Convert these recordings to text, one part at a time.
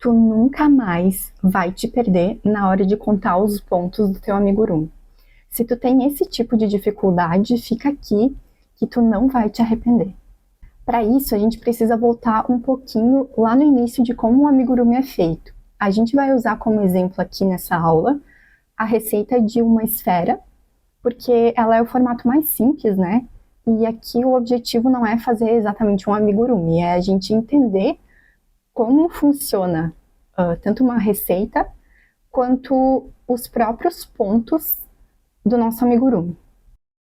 Tu nunca mais vai te perder na hora de contar os pontos do teu amigurumi. Se tu tem esse tipo de dificuldade, fica aqui que tu não vai te arrepender. Para isso, a gente precisa voltar um pouquinho lá no início de como o amigurumi é feito. A gente vai usar como exemplo aqui nessa aula a receita de uma esfera, porque ela é o formato mais simples, né? E aqui o objetivo não é fazer exatamente um amigurumi, é a gente entender como funciona tanto uma receita quanto os próprios pontos do nosso amigurumi.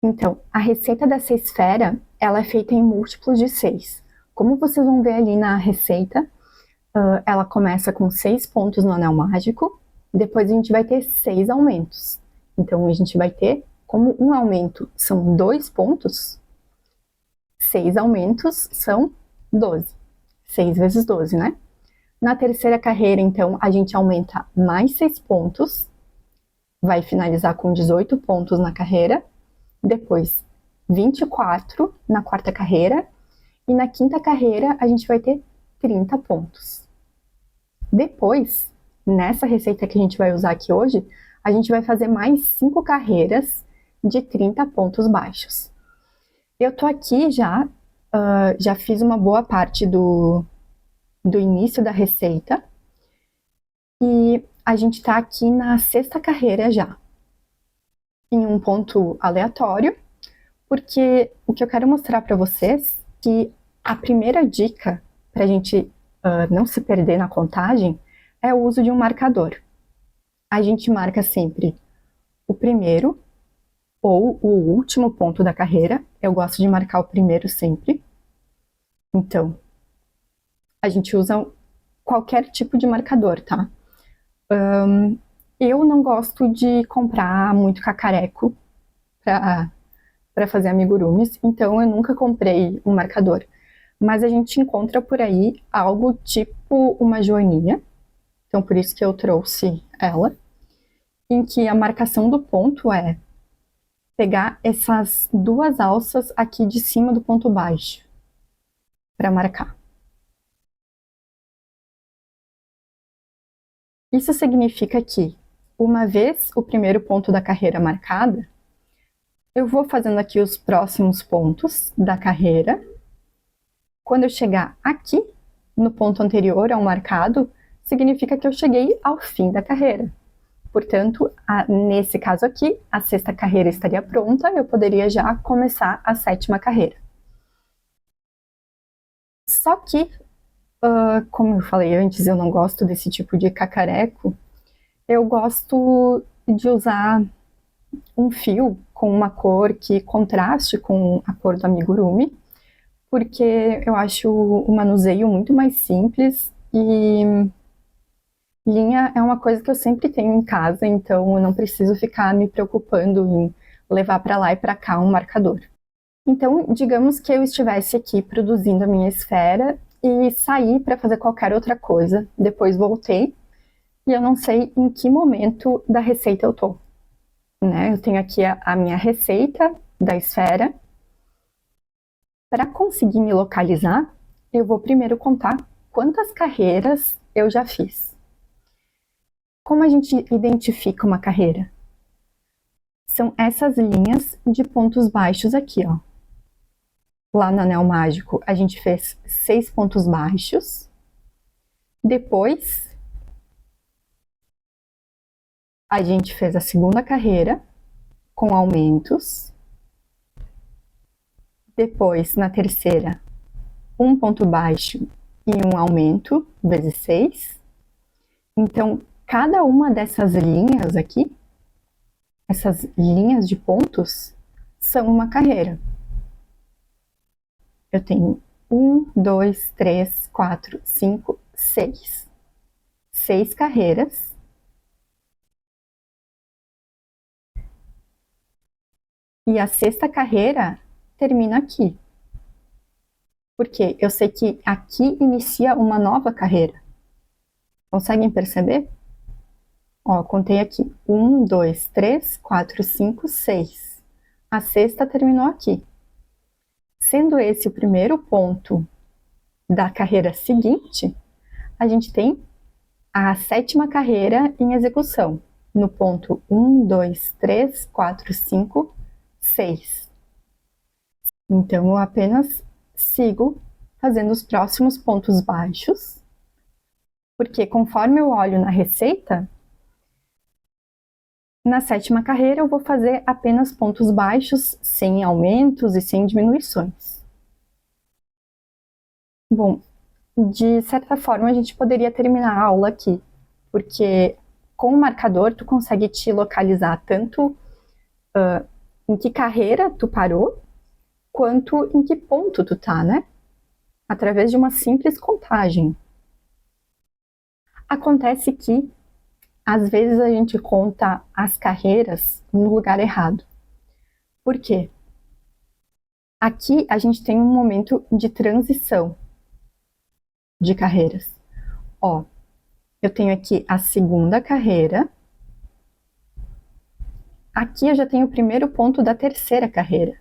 Então, a receita dessa esfera, ela é feita em múltiplos de 6. Como vocês vão ver ali na receita, ela começa com 6 pontos no anel mágico, depois a gente vai ter 6 aumentos. Então, a gente vai ter, como um aumento são 2 pontos, 6 aumentos são 12. 6 vezes 12, né? Na terceira carreira, então, a gente aumenta mais 6 pontos, vai finalizar com 18 pontos na carreira, depois 24 na quarta carreira, e na quinta carreira a gente vai ter 30 pontos. Depois, nessa receita que a gente vai usar aqui hoje, a gente vai fazer mais 5 carreiras de 30 pontos baixos. Eu tô aqui já fiz uma boa parte do início da receita, e a gente está aqui na sexta carreira já, em um ponto aleatório, porque o que eu quero mostrar para vocês é que a primeira dica para a gente não se perder na contagem é o uso de um marcador. A gente marca sempre o primeiro ou o último ponto da carreira. Eu gosto de marcar o primeiro sempre. Então, a gente usa qualquer tipo de marcador, tá? Eu não gosto de comprar muito cacareco para fazer amigurumis, então eu nunca comprei um marcador. Mas a gente encontra por aí algo tipo uma joaninha, então por isso que eu trouxe ela, em que a marcação do ponto é pegar essas duas alças aqui de cima do ponto baixo para marcar. Isso significa que, uma vez o primeiro ponto da carreira marcada, eu vou fazendo aqui os próximos pontos da carreira. Quando eu chegar aqui, no ponto anterior ao marcado, significa que eu cheguei ao fim da carreira. Portanto, nesse caso aqui, a sexta carreira estaria pronta, eu poderia já começar a sétima carreira. Só que, como eu falei antes, eu não gosto desse tipo de cacareco, eu gosto de usar um fio com uma cor que contraste com a cor do amigurumi, porque eu acho o manuseio muito mais simples e linha é uma coisa que eu sempre tenho em casa, então eu não preciso ficar me preocupando em levar para lá e para cá um marcador. Então, digamos que eu estivesse aqui produzindo a minha esfera e saí para fazer qualquer outra coisa, depois voltei e eu não sei em que momento da receita eu tô, né? Eu tenho aqui a minha receita da esfera. Para conseguir me localizar, eu vou primeiro contar quantas carreiras eu já fiz. Como a gente identifica uma carreira? São essas linhas de pontos baixos aqui, ó. Lá no anel mágico, a gente fez 6 pontos baixos. Depois, a gente fez a segunda carreira com aumentos. Depois, na terceira, um ponto baixo e um aumento, vezes 6. Então, cada uma dessas linhas aqui, essas linhas de pontos, são uma carreira. Eu tenho 1, 2, 3, 4, 5, 6. 6 carreiras. E a sexta carreira termina aqui. Porque eu sei que aqui inicia uma nova carreira. Conseguem perceber? Ó, contei aqui. 1, 2, 3, 4, 5, 6. A sexta terminou aqui. Sendo esse o primeiro ponto da carreira seguinte, a gente tem a sétima carreira em execução, no ponto 1, 2, 3, 4, 5, 6. Então, eu apenas sigo fazendo os próximos pontos baixos, porque conforme eu olho na receita, na sétima carreira eu vou fazer apenas pontos baixos, sem aumentos e sem diminuições. Bom, de certa forma a gente poderia terminar a aula aqui, porque com o marcador tu consegue te localizar tanto em que carreira tu parou, quanto em que ponto tu tá, né? Através de uma simples contagem. Acontece que, às vezes, a gente conta as carreiras no lugar errado. Por quê? Aqui a gente tem um momento de transição de carreiras. Ó, eu tenho aqui a segunda carreira. Aqui eu já tenho o primeiro ponto da terceira carreira.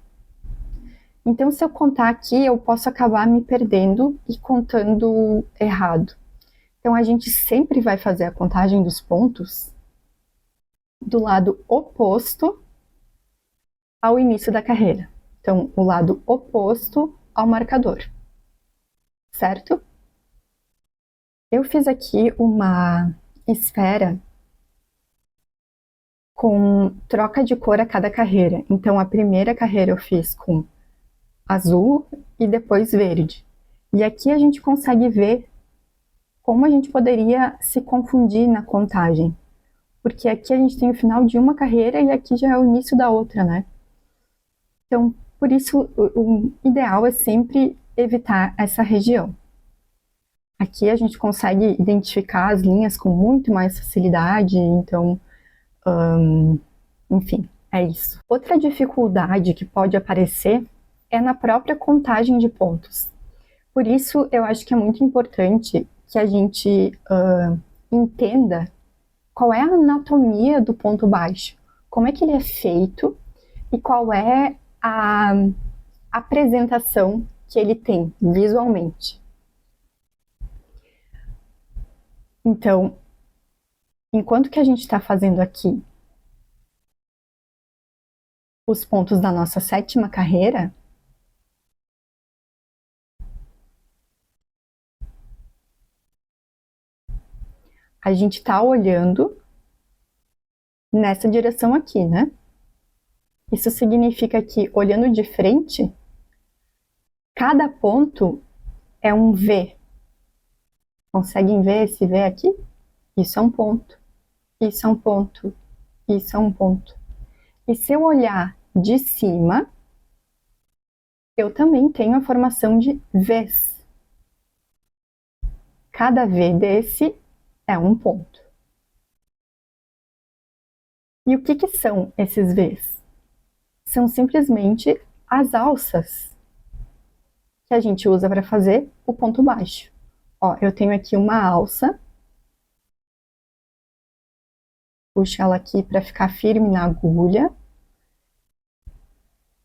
Então, se eu contar aqui, eu posso acabar me perdendo e contando errado. Então, a gente sempre vai fazer a contagem dos pontos do lado oposto ao início da carreira. Então, o lado oposto ao marcador, certo? Eu fiz aqui uma esfera com troca de cor a cada carreira. Então, a primeira carreira eu fiz com azul e depois verde. E aqui a gente consegue ver como a gente poderia se confundir na contagem. Porque aqui a gente tem o final de uma carreira e aqui já é o início da outra, né? Então, por isso, o ideal é sempre evitar essa região. Aqui a gente consegue identificar as linhas com muito mais facilidade, então, enfim, é isso. Outra dificuldade que pode aparecer é na própria contagem de pontos. Por isso, eu acho que é muito importante que a gente entenda qual é a anatomia do ponto baixo, como é que ele é feito e qual é a apresentação que ele tem visualmente. Então, enquanto que a gente está fazendo aqui os pontos da nossa sétima carreira, a gente está olhando nessa direção aqui, né? Isso significa que, olhando de frente, cada ponto é um V. Conseguem ver esse V aqui? Isso é um ponto, isso é um ponto, isso é um ponto. E se eu olhar de cima, eu também tenho a formação de Vs. Cada V desse é um ponto. E o que são esses Vs? São simplesmente as alças que a gente usa para fazer o ponto baixo. Ó, eu tenho aqui uma alça. Puxo ela aqui para ficar firme na agulha.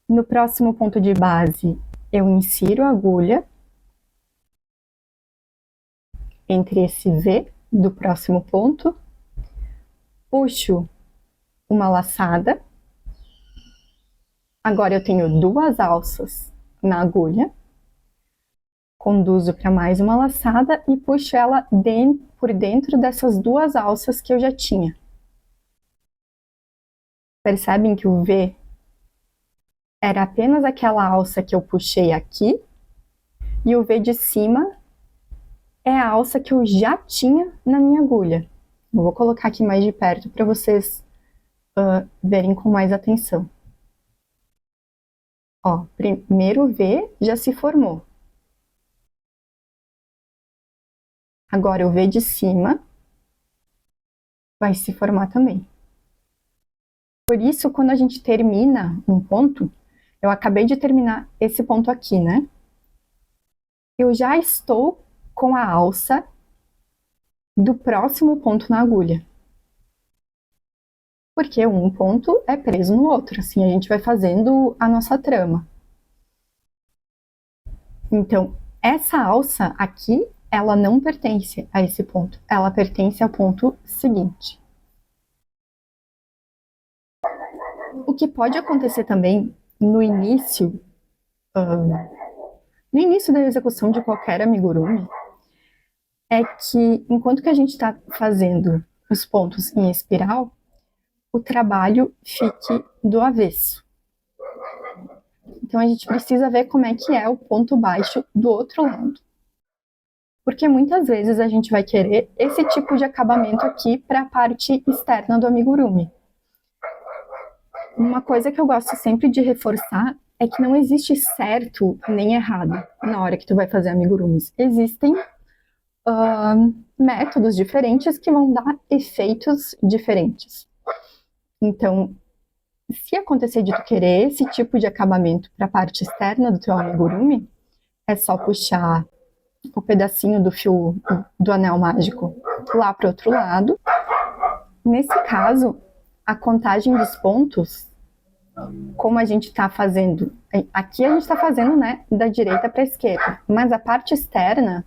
No próximo ponto de base, eu insiro a agulha entre esse V do próximo ponto. Puxo uma laçada. Agora eu tenho duas alças na agulha. Conduzo para mais uma laçada e puxo ela por dentro dessas duas alças que eu já tinha. Percebem que o V era apenas aquela alça que eu puxei aqui, e o V de cima é a alça que eu já tinha na minha agulha. Eu vou colocar aqui mais de perto para vocês verem com mais atenção. Ó, primeiro V já se formou. Agora o V de cima vai se formar também. Por isso, quando a gente termina um ponto, eu acabei de terminar esse ponto aqui, né? Eu já estou com a alça do próximo ponto na agulha. Porque um ponto é preso no outro, assim a gente vai fazendo a nossa trama. Então, essa alça aqui ela não pertence a esse ponto, ela pertence ao ponto seguinte. O que pode acontecer também no início da execução de qualquer amigurumi é que, enquanto que a gente está fazendo os pontos em espiral, o trabalho fique do avesso. Então a gente precisa ver como é que é o ponto baixo do outro lado. Porque muitas vezes a gente vai querer esse tipo de acabamento aqui para a parte externa do amigurumi. Uma coisa que eu gosto sempre de reforçar é que não existe certo nem errado na hora que tu vai fazer amigurumis. Existem métodos diferentes que vão dar efeitos diferentes. Então, se acontecer de tu querer esse tipo de acabamento para a parte externa do teu amigurumi, é só puxar o pedacinho do fio do anel mágico lá para o outro lado. Nesse caso, a contagem dos pontos, como a gente está fazendo, aqui a gente está fazendo, né, da direita para a esquerda, mas a parte externa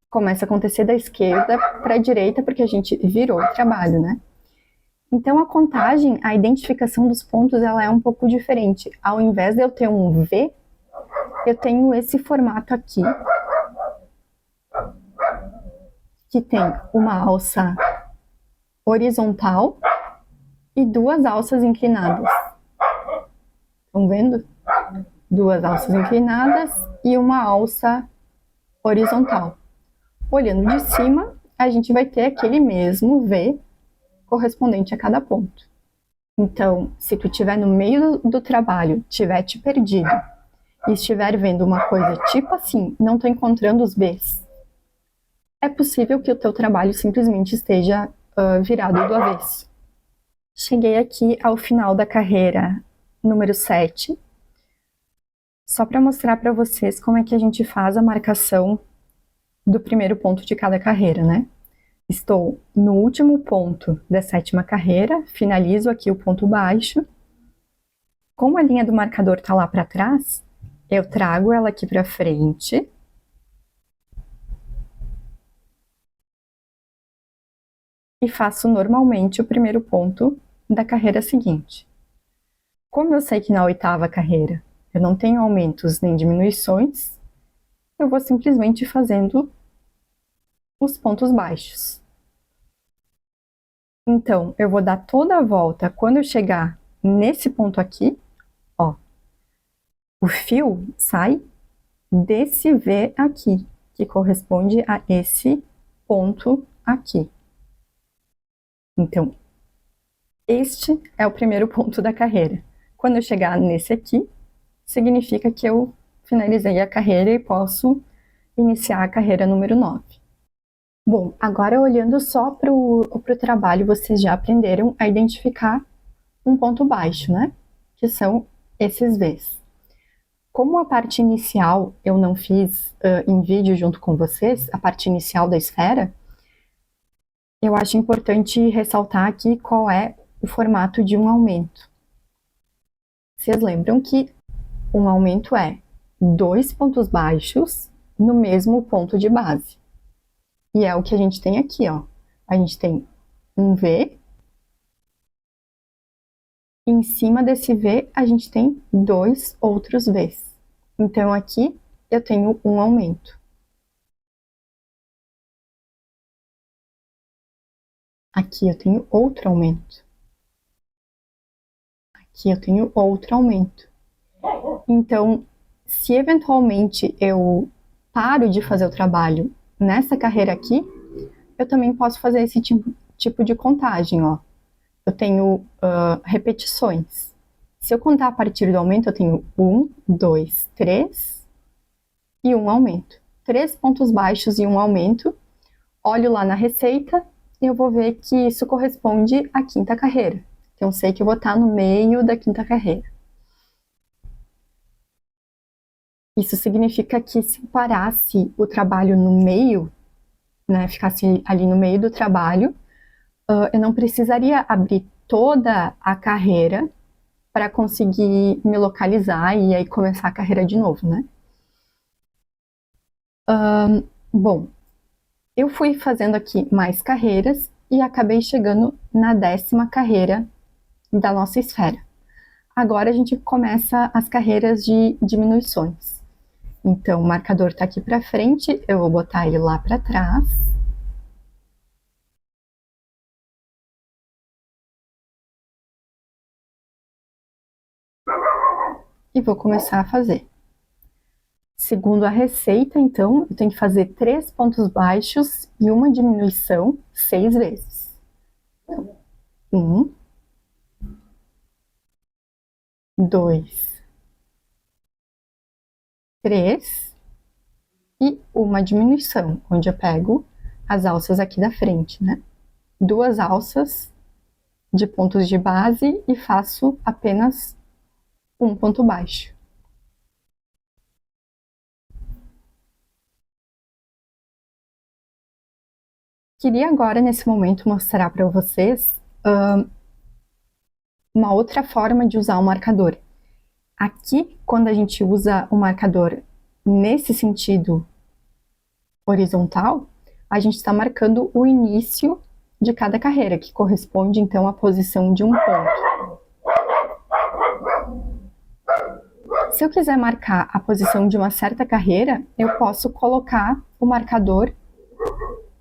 começa a acontecer da esquerda para a direita, porque a gente virou o trabalho, né? Então a contagem, a identificação dos pontos, ela é um pouco diferente. Ao invés de eu ter um V, eu tenho esse formato aqui, que tem uma alça horizontal e duas alças inclinadas. Estão vendo? Duas alças inclinadas e uma alça horizontal. Olhando de cima, a gente vai ter aquele mesmo V correspondente a cada ponto. Então, se tu estiver no meio do trabalho, tiver te perdido e estiver vendo uma coisa tipo assim, não estou encontrando os Bs, é possível que o teu trabalho simplesmente esteja virado do avesso. Cheguei aqui ao final da carreira número 7, só para mostrar para vocês como é que a gente faz a marcação do primeiro ponto de cada carreira, né? Estou no último ponto da 7ª carreira, finalizo aqui o ponto baixo. Como a linha do marcador está lá para trás, eu trago ela aqui para frente. E faço normalmente o primeiro ponto da carreira seguinte. Como eu sei que na 8ª carreira eu não tenho aumentos nem diminuições, eu vou simplesmente fazendo os pontos baixos. Então, eu vou dar toda a volta quando eu chegar nesse ponto aqui, ó. O fio sai desse V aqui, que corresponde a esse ponto aqui. Então, este é o primeiro ponto da carreira. Quando eu chegar nesse aqui, significa que eu finalizei a carreira e posso iniciar a carreira número 9. Bom, agora olhando só para o trabalho, vocês já aprenderam a identificar um ponto baixo, né? Que são esses Vs. Como a parte inicial eu não fiz em vídeo junto com vocês, a parte inicial da esfera, eu acho importante ressaltar aqui qual é o formato de um aumento. Vocês lembram que um aumento é 2 pontos baixos no mesmo ponto de base. E é o que a gente tem aqui, ó. A gente tem um V. E em cima desse V, a gente tem 2 outros Vs. Então, aqui eu tenho um aumento. Aqui eu tenho outro aumento. Aqui eu tenho outro aumento. Então, se eventualmente eu paro de fazer o trabalho nessa carreira aqui, eu também posso fazer esse tipo de contagem, ó. Eu tenho repetições. Se eu contar a partir do aumento, eu tenho 1, 2, 3 e um aumento. 3 pontos baixos e um aumento. Olho lá na receita e eu vou ver que isso corresponde à 5ª carreira. Então, eu sei que eu vou estar no meio da 5ª carreira. Isso significa que se parasse o trabalho no meio, né, ficasse ali no meio do trabalho, eu não precisaria abrir toda a carreira para conseguir me localizar e aí começar a carreira de novo, né? Bom, eu fui fazendo aqui mais carreiras e acabei chegando na 10ª carreira da nossa esfera. Agora a gente começa as carreiras de diminuições. Então, o marcador está aqui para frente, eu vou botar ele lá para trás. E vou começar a fazer. Segundo a receita, então, eu tenho que fazer 3 pontos baixos e uma diminuição 6 vezes. Então, 1, 2, 3 e uma diminuição, onde eu pego as alças aqui da frente, né? 2 alças de pontos de base e faço apenas um ponto baixo. Queria agora, nesse momento, mostrar para vocês uma outra forma de usar o marcador. Aqui, quando a gente usa o marcador nesse sentido horizontal, a gente está marcando o início de cada carreira, que corresponde então à posição de um ponto. Se eu quiser marcar a posição de uma certa carreira, eu posso colocar o marcador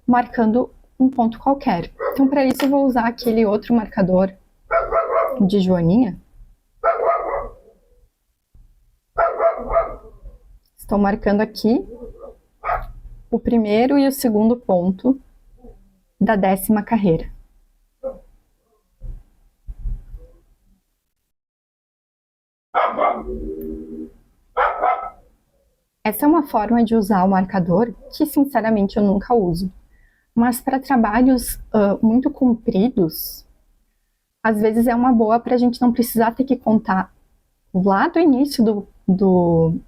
marcando um ponto qualquer. Então, para isso, eu vou usar aquele outro marcador de joaninha. Estou marcando aqui o primeiro e o segundo ponto da 10ª carreira. Essa é uma forma de usar o marcador que, sinceramente, eu nunca uso. Mas para trabalhos muito compridos, às vezes é uma boa para a gente não precisar ter que contar lá do início do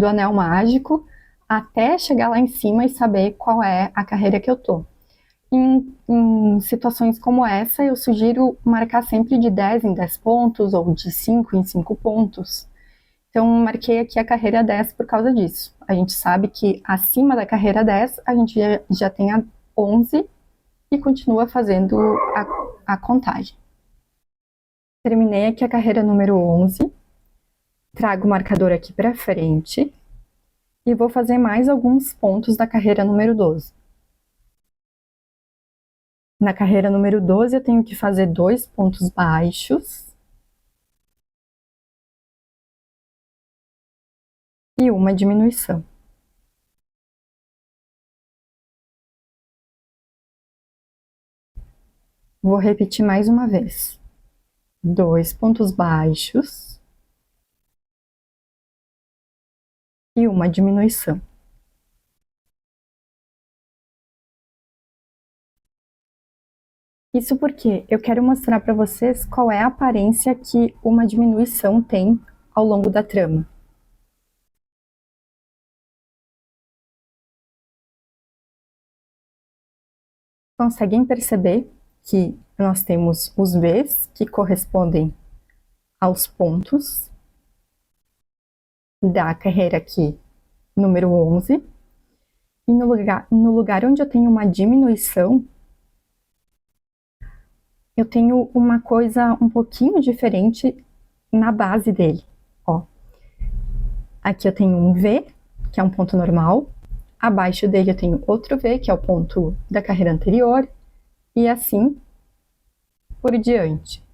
anel mágico até chegar lá em cima e saber qual é a carreira que eu tô. Em situações como essa, eu sugiro marcar sempre de 10 em 10 pontos ou de 5 em 5 pontos. Então, marquei aqui a carreira 10 por causa disso. A gente sabe que acima da carreira 10, a gente já tem a 11 e continua fazendo a contagem. Terminei aqui a carreira número 11, trago o marcador aqui para frente e vou fazer mais alguns pontos da carreira número 12. Na carreira número 12, eu tenho que fazer 2 pontos baixos e uma diminuição. Vou repetir mais uma vez. 2 pontos baixos e uma diminuição. Isso porque eu quero mostrar para vocês qual é a aparência que uma diminuição tem ao longo da trama. Conseguem perceber que nós temos os V's, que correspondem aos pontos da carreira aqui, número 11, e no lugar onde eu tenho uma diminuição, eu tenho uma coisa um pouquinho diferente na base dele. Ó, aqui eu tenho um V, que é um ponto normal, abaixo dele eu tenho outro V, que é o ponto da carreira anterior, e assim por diante.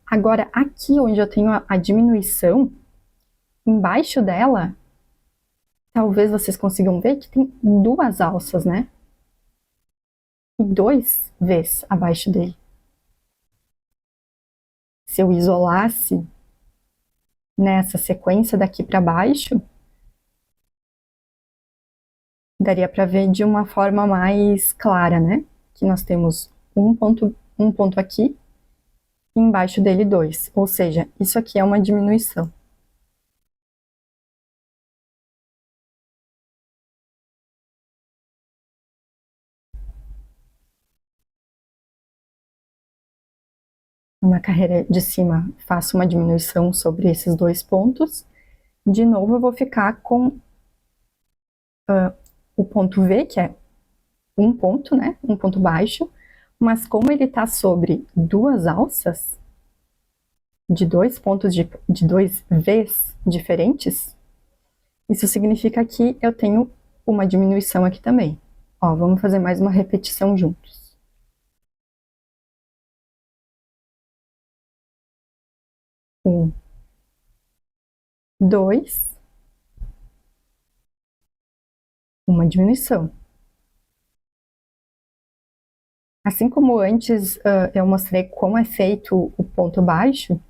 Agora, aqui onde eu tenho a diminuição, embaixo dela, talvez vocês consigam ver que tem 2 alças, né? E 2 V's abaixo dele. Se eu isolasse nessa sequência daqui para baixo, daria para ver de uma forma mais clara, né? Que nós temos um ponto aqui e embaixo dele 2. Ou seja, isso aqui é uma diminuição. Uma carreira de cima, faço uma diminuição sobre esses 2 pontos. De novo, eu vou ficar com o ponto V, que é um ponto, né? Um ponto baixo, mas como ele está sobre duas alças, de dois pontos de dois Vs diferentes, isso significa que eu tenho uma diminuição aqui também. Ó, vamos fazer mais uma repetição juntos. Um, dois, uma diminuição. Assim como antes eu mostrei como é feito o ponto baixo,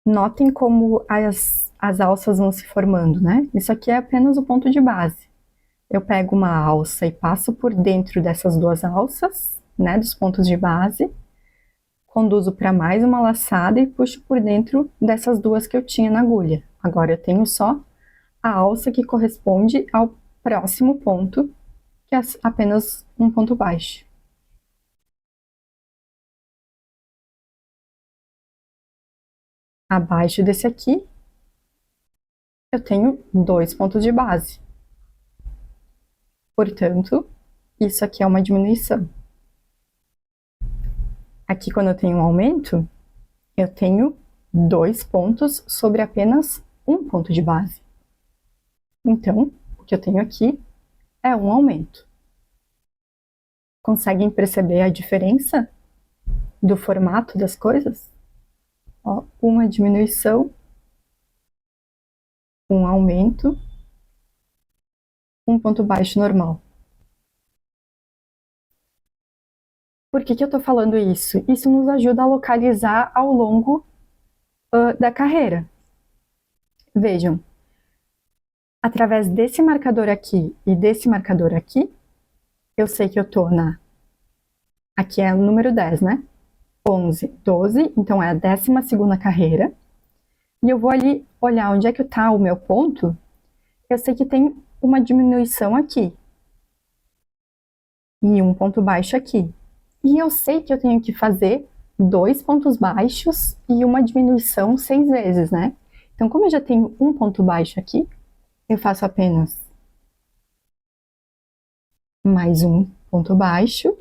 notem como as alças vão se formando, né? Isso aqui é apenas o ponto de base. Eu pego uma alça e passo por dentro dessas duas alças, né, dos pontos de base, conduzo para mais uma laçada e puxo por dentro dessas duas que eu tinha na agulha. Agora eu tenho só a alça que corresponde ao próximo ponto, que é apenas um ponto baixo. Abaixo desse aqui, eu tenho dois pontos de base. Portanto, isso aqui é uma diminuição. Aqui, quando eu tenho um aumento, eu tenho dois pontos sobre apenas um ponto de base. Então, o que eu tenho aqui é um aumento. Conseguem perceber a diferença do formato das coisas? Ó, uma diminuição, um aumento, um ponto baixo normal. Por que eu estou falando isso? Isso nos ajuda a localizar ao longo da carreira. Vejam, através desse marcador aqui e desse marcador aqui, eu sei que eu estou na... Aqui é o número 10, né? 11, 12, então é a 12ª carreira. E eu vou ali olhar onde é que está o meu ponto. Eu sei que tem uma diminuição aqui. E um ponto baixo aqui. E eu sei que eu tenho que fazer dois pontos baixos e uma diminuição 6 vezes, né? Então, como eu já tenho um ponto baixo aqui, eu faço apenas mais um ponto baixo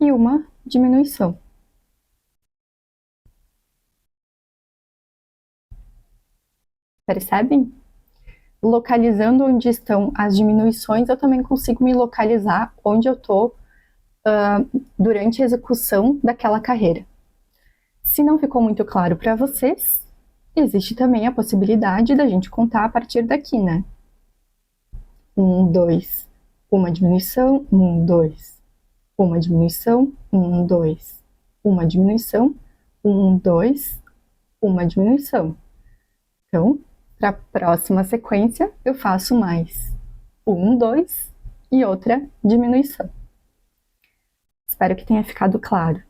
e uma diminuição. Percebem? Localizando onde estão as diminuições, eu também consigo me localizar onde eu estou durante a execução daquela carreira. Se não ficou muito claro para vocês, existe também a possibilidade da gente contar a partir daqui, né? 1, 2, uma diminuição, 1, 2, uma diminuição, 1, 2, uma diminuição, 1, 2, uma diminuição. Então, para a próxima sequência, eu faço mais 1, 2 e outra diminuição. Espero que tenha ficado claro.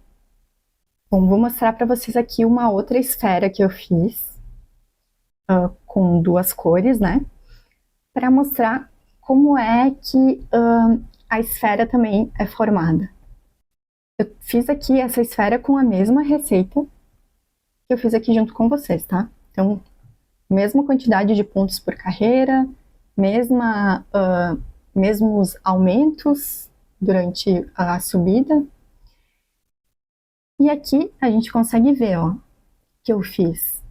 Bom, vou mostrar para vocês aqui uma outra esfera que eu fiz com duas cores, né? Para mostrar como é que a esfera também é formada. Eu fiz aqui essa esfera com a mesma receita que eu fiz aqui junto com vocês, tá? Então, mesma quantidade de pontos por carreira, mesmos aumentos durante a subida. E aqui a gente consegue ver, ó, que eu fiz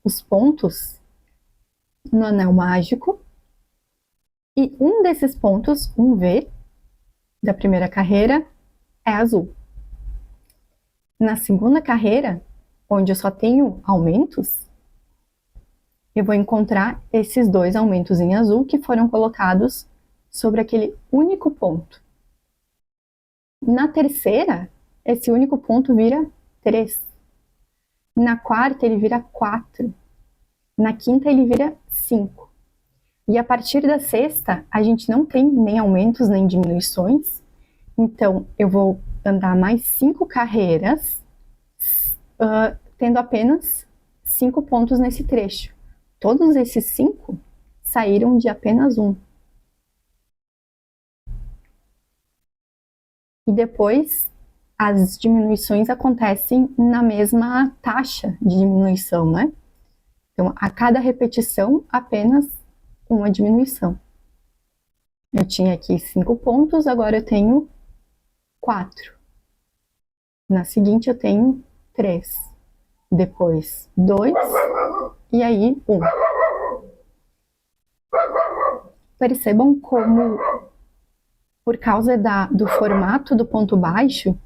os pontos no anel mágico e um desses pontos, um V, da primeira carreira, é azul. Na segunda carreira, onde eu só tenho aumentos, eu vou encontrar esses dois aumentos em azul que foram colocados sobre aquele único ponto. Na terceira, esse único ponto vira 3. Na quarta, ele vira 4. Na quinta, ele vira 5. E a partir da sexta, a gente não tem nem aumentos nem diminuições. Então, eu vou andar mais 5 carreiras, tendo apenas 5 pontos nesse trecho. Todos esses 5 saíram de apenas 1. E depois, as diminuições acontecem na mesma taxa de diminuição, né? Então, a cada repetição, apenas uma diminuição. Eu tinha aqui 5 pontos, agora eu tenho 4. Na seguinte, eu tenho 3. Depois, 2. E aí, 1. Percebam como, por causa do formato do ponto baixo,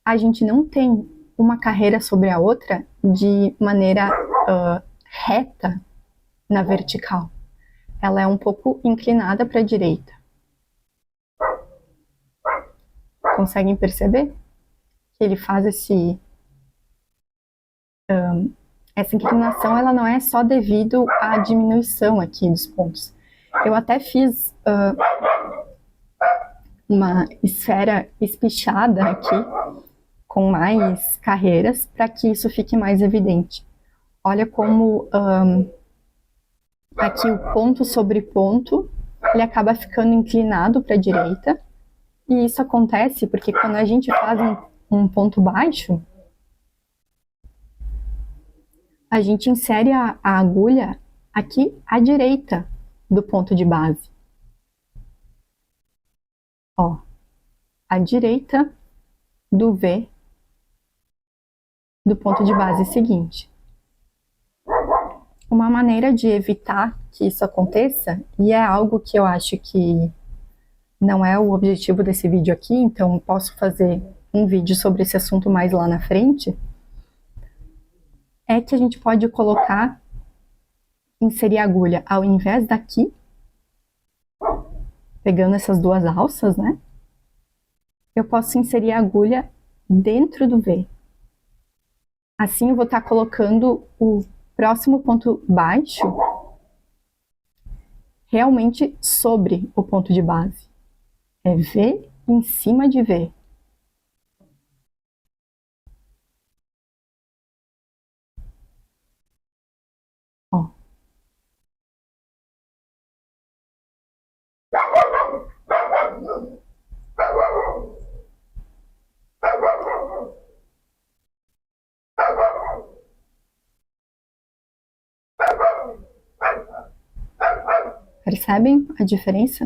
a gente não tem uma carreira sobre a outra de maneira reta na vertical. Ela é um pouco inclinada para a direita. Conseguem perceber? Que ele faz essa inclinação, ela não é só devido à diminuição aqui dos pontos. Eu até fiz uma esfera espichada aqui, com mais carreiras, para que isso fique mais evidente. Olha como aqui o ponto sobre ponto, ele acaba ficando inclinado para a direita, e isso acontece porque quando a gente faz um ponto baixo, a gente insere a agulha aqui à direita do ponto de base. Ó, à direita do V do ponto de base seguinte. Uma maneira de evitar que isso aconteça, e é algo que eu acho que não é o objetivo desse vídeo aqui, então posso fazer um vídeo sobre esse assunto mais lá na frente, é que a gente pode colocar, inserir a agulha ao invés daqui, pegando essas duas alças, né? Eu posso inserir a agulha dentro do V. Assim eu vou estar colocando o próximo ponto baixo realmente sobre o ponto de base. É V em cima de V. Ó. Percebem a diferença?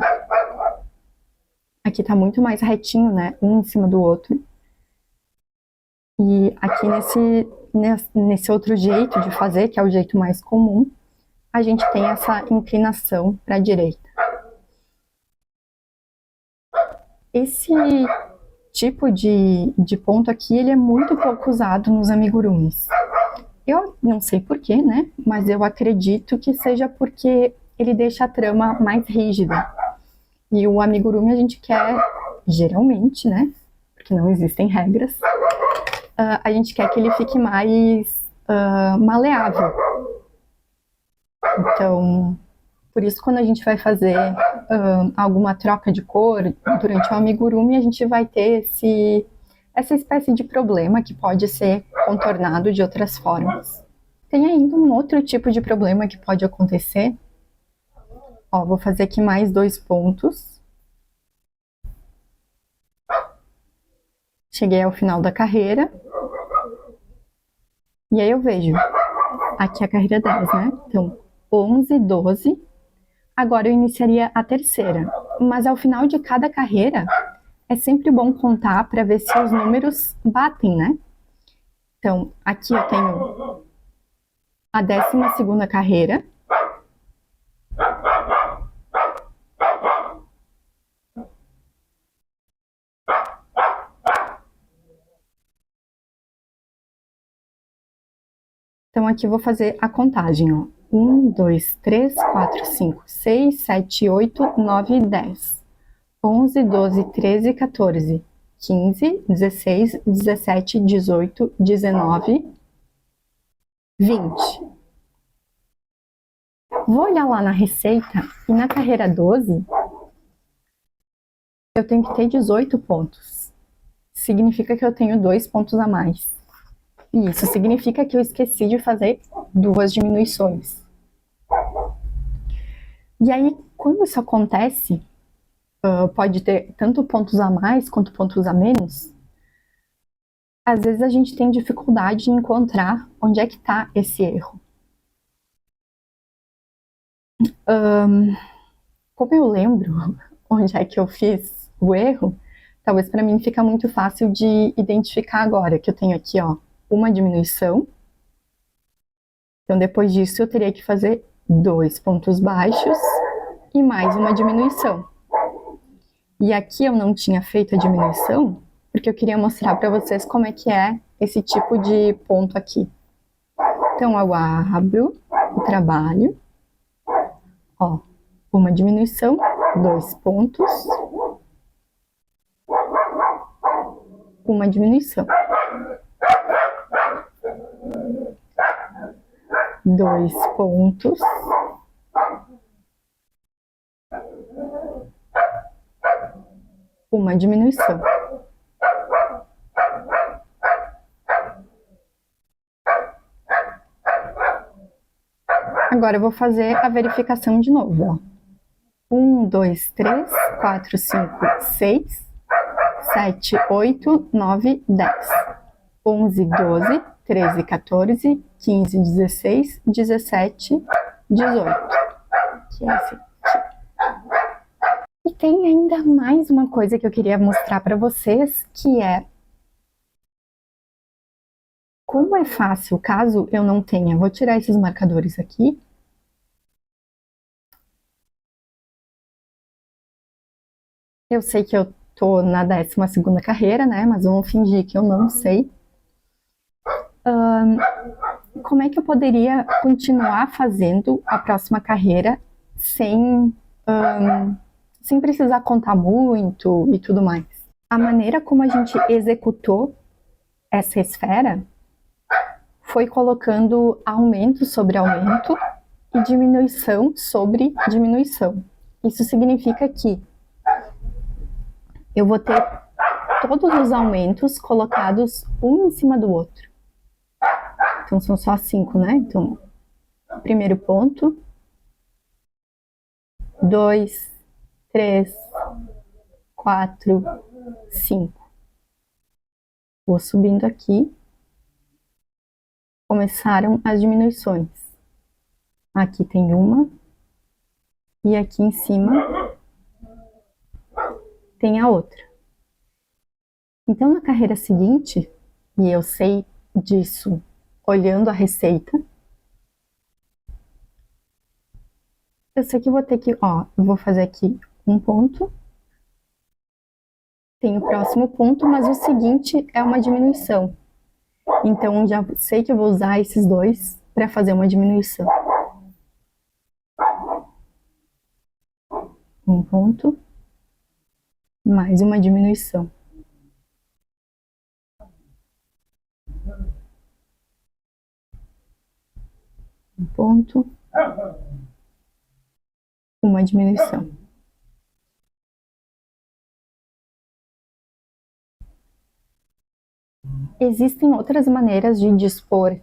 Aqui tá muito mais retinho, né? Um em cima do outro. E aqui nesse outro jeito de fazer, que é o jeito mais comum, a gente tem essa inclinação para a direita. Esse tipo de ponto aqui, ele é muito pouco usado nos amigurumis. Eu não sei porquê, né? Mas eu acredito que seja porque ele deixa a trama mais rígida. E o amigurumi a gente quer, geralmente, né? Porque não existem regras, a gente quer que ele fique mais maleável. Então, por isso quando a gente vai fazer alguma troca de cor durante o amigurumi, a gente vai ter essa espécie de problema que pode ser contornado de outras formas. Tem ainda um outro tipo de problema que pode acontecer. Ó, vou fazer aqui mais 2 pontos. Cheguei ao final da carreira. E aí eu vejo aqui a carreira 10, né? Então, 11, 12. Agora eu iniciaria a terceira. Mas ao final de cada carreira, é sempre bom contar para ver se os números batem, né? Então, aqui eu tenho a 12ª carreira. Então, aqui eu vou fazer a contagem, ó. 1, 2, 3, 4, 5, 6, 7, 8, 9, 10. 11, 12, 13, 14, 15, 16, 17, 18, 19, 20. Vou olhar lá na receita e na carreira 12, eu tenho que ter 18 pontos. Significa que eu tenho 2 pontos a mais. E isso significa que eu esqueci de fazer 2 diminuições. E aí, quando isso acontece, pode ter tanto pontos a mais quanto pontos a menos. Às vezes a gente tem dificuldade em encontrar onde é que está esse erro. Como eu lembro onde é que eu fiz o erro, talvez para mim fica muito fácil de identificar agora, que eu tenho aqui, ó, uma diminuição. Então, depois disso, eu teria que fazer 2 pontos baixos e mais uma diminuição. E aqui eu não tinha feito a diminuição, porque eu queria mostrar para vocês como é que é esse tipo de ponto aqui. Então, eu abro o trabalho, ó, uma diminuição, 2 pontos, uma diminuição. 2 pontos, uma diminuição. Agora eu vou fazer a verificação de novo, ó. 1, 2, 3, 4, 5, 6, 7, 8, 9, 10, 11, 12, 13, 14, 15, 16, 17, 18. Que é esse aqui. E tem ainda mais uma coisa que eu queria mostrar para vocês, que é como é fácil, caso eu não tenha, vou tirar esses marcadores aqui. Eu sei que eu tô na 12ª carreira, né? Mas vamos fingir que eu não sei. Como é que eu poderia continuar fazendo a próxima carreira sem precisar contar muito e tudo mais? A maneira como a gente executou essa esfera foi colocando aumento sobre aumento e diminuição sobre diminuição. Isso significa que eu vou ter todos os aumentos colocados um em cima do outro. Então, são só 5, né? Então, primeiro ponto, 2, 3, 4, 5. Vou subindo aqui. Começaram as diminuições. Aqui tem uma. E aqui em cima tem a outra. Então, na carreira seguinte, e eu sei disso olhando a receita, eu sei que vou ter que, ó, eu vou fazer aqui um ponto, tem o próximo ponto, mas o seguinte é uma diminuição. Então, já sei que eu vou usar esses dois para fazer uma diminuição. Um ponto, mais uma diminuição. Um ponto, uma diminuição. Existem outras maneiras de dispor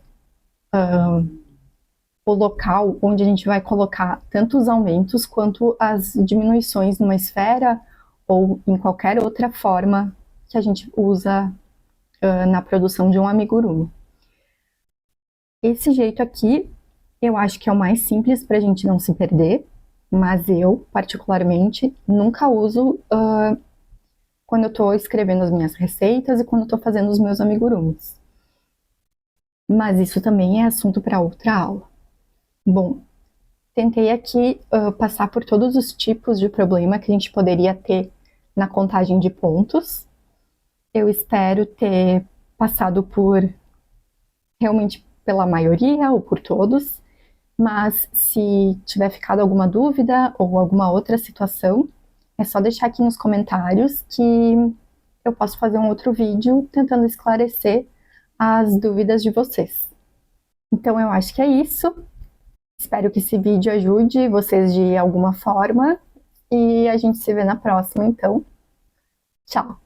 o local onde a gente vai colocar tanto os aumentos quanto as diminuições numa esfera ou em qualquer outra forma que a gente usa na produção de um amigurumi. Esse jeito aqui eu acho que é o mais simples para a gente não se perder, mas eu, particularmente, nunca uso quando eu estou escrevendo as minhas receitas e quando eu estou fazendo os meus amigurumis. Mas isso também é assunto para outra aula. Bom, tentei aqui passar por todos os tipos de problema que a gente poderia ter na contagem de pontos. Eu espero ter passado por realmente pela maioria ou por todos, mas se tiver ficado alguma dúvida ou alguma outra situação, é só deixar aqui nos comentários que eu posso fazer um outro vídeo tentando esclarecer as dúvidas de vocês. Então eu acho que é isso. Espero que esse vídeo ajude vocês de alguma forma e a gente se vê na próxima, então. Tchau!